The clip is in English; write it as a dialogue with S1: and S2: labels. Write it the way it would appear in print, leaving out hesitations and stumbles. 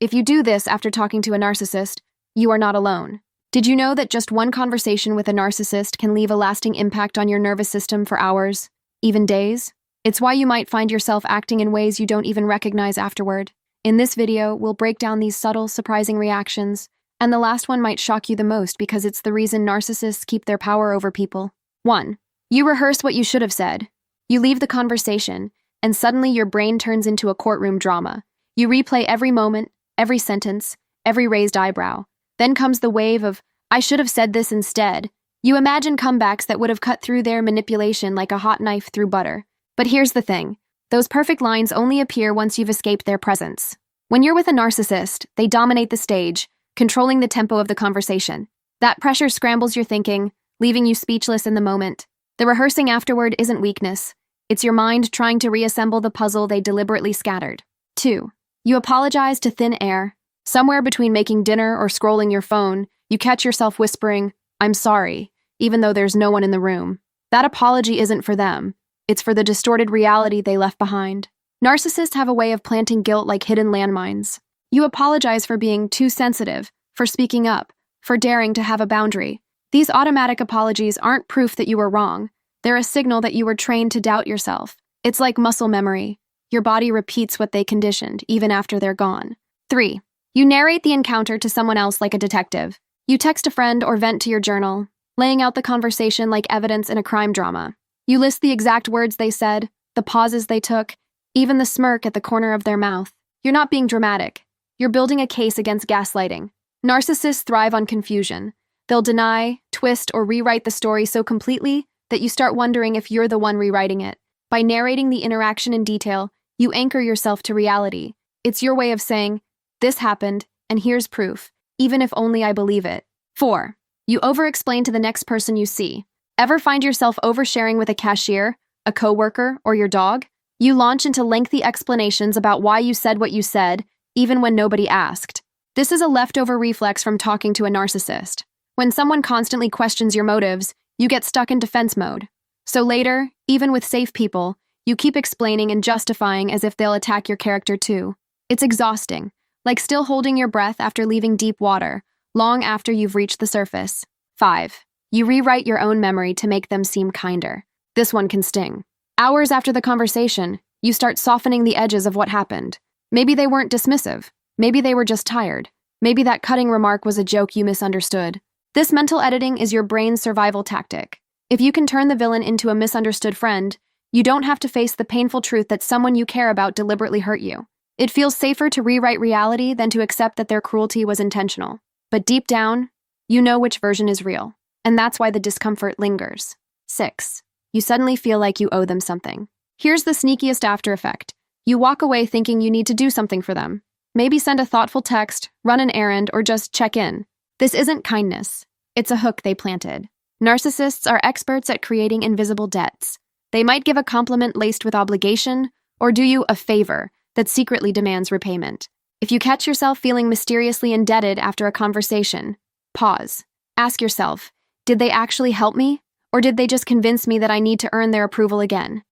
S1: If you do this after talking to a narcissist, you are not alone. Did you know that just one conversation with a narcissist can leave a lasting impact on your nervous system for hours, even days? It's why you might find yourself acting in ways you don't even recognize afterward. In this video, we'll break down these subtle, surprising reactions, and the last one might shock you the most because it's the reason narcissists keep their power over people. 1. You rehearse what you should have said. You leave the conversation, and suddenly your brain turns into a courtroom drama. You replay every moment, every sentence, every raised eyebrow. Then comes the wave of, I should have said this instead. You imagine comebacks that would have cut through their manipulation like a hot knife through butter. But here's the thing. Those perfect lines only appear once you've escaped their presence. When you're with a narcissist, they dominate the stage, controlling the tempo of the conversation. That pressure scrambles your thinking, leaving you speechless in the moment. The rehearsing afterward isn't weakness. It's your mind trying to reassemble the puzzle they deliberately scattered. 2. You apologize to thin air. Somewhere between making dinner or scrolling your phone, you catch yourself whispering, I'm sorry, even though there's no one in the room. That apology isn't for them. It's for the distorted reality they left behind. Narcissists have a way of planting guilt like hidden landmines. You apologize for being too sensitive, for speaking up, for daring to have a boundary. These automatic apologies aren't proof that you were wrong. They're a signal that you were trained to doubt yourself. It's like muscle memory. Your body repeats what they conditioned, even after they're gone. 3. You narrate the encounter to someone else like a detective. You text a friend or vent to your journal, laying out the conversation like evidence in a crime drama. You list the exact words they said, the pauses they took, even the smirk at the corner of their mouth. You're not being dramatic. You're building a case against gaslighting. Narcissists thrive on confusion. They'll deny, twist, or rewrite the story so completely that you start wondering if you're the one rewriting it. By narrating the interaction in detail, you anchor yourself to reality. It's your way of saying, this happened, and here's proof, even if only I believe it. 4. You over-explain to the next person you see. Ever find yourself oversharing with a cashier, a coworker, or your dog? You launch into lengthy explanations about why you said what you said, even when nobody asked. This is a leftover reflex from talking to a narcissist. When someone constantly questions your motives, you get stuck in defense mode. So later, even with safe people, you keep explaining and justifying as if they'll attack your character too. It's exhausting, like still holding your breath after leaving deep water, long after you've reached the surface. 5. You rewrite your own memory to make them seem kinder. This one can sting. Hours after the conversation, you start softening the edges of what happened. Maybe they weren't dismissive. Maybe they were just tired. Maybe that cutting remark was a joke you misunderstood. This mental editing is your brain's survival tactic. If you can turn the villain into a misunderstood friend, you don't have to face the painful truth that someone you care about deliberately hurt you. It feels safer to rewrite reality than to accept that their cruelty was intentional. But deep down, you know which version is real. And that's why the discomfort lingers. 6. You suddenly feel like you owe them something. Here's the sneakiest after effect. You walk away thinking you need to do something for them. Maybe send a thoughtful text, run an errand, or just check in. This isn't kindness. It's a hook they planted. Narcissists are experts at creating invisible debts. They might give a compliment laced with obligation, or do you a favor that secretly demands repayment. If you catch yourself feeling mysteriously indebted after a conversation, pause. Ask yourself, did they actually help me? Or did they just convince me that I need to earn their approval again?